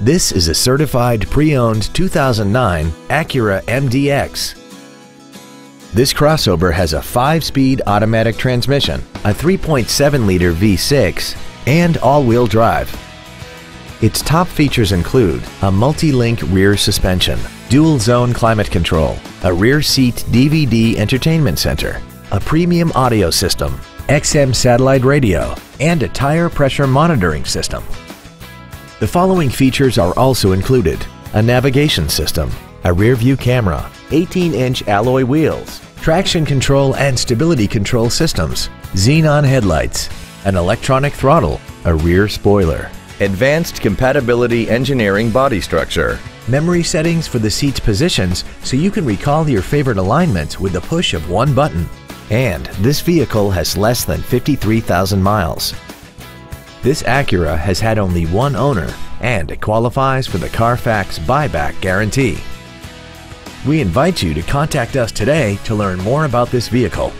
This is a certified pre-owned 2009 Acura MDX. This crossover has a 5-speed automatic transmission, a 3.7-liter V6, and all-wheel drive. Its top features include a multi-link rear suspension, dual-zone climate control, a rear seat DVD entertainment center, a premium audio system, XM satellite radio, and a tire pressure monitoring system. The following features are also included: a navigation system, a rear-view camera, 18-inch alloy wheels, traction control and stability control systems, xenon headlights, an electronic throttle, a rear spoiler, advanced compatibility engineering body structure, memory settings for the seat's positions so you can recall your favorite alignments with the push of one button. And this vehicle has less than 53,000 miles. This Acura has had only one owner and it qualifies for the Carfax buyback guarantee. We invite you to contact us today to learn more about this vehicle.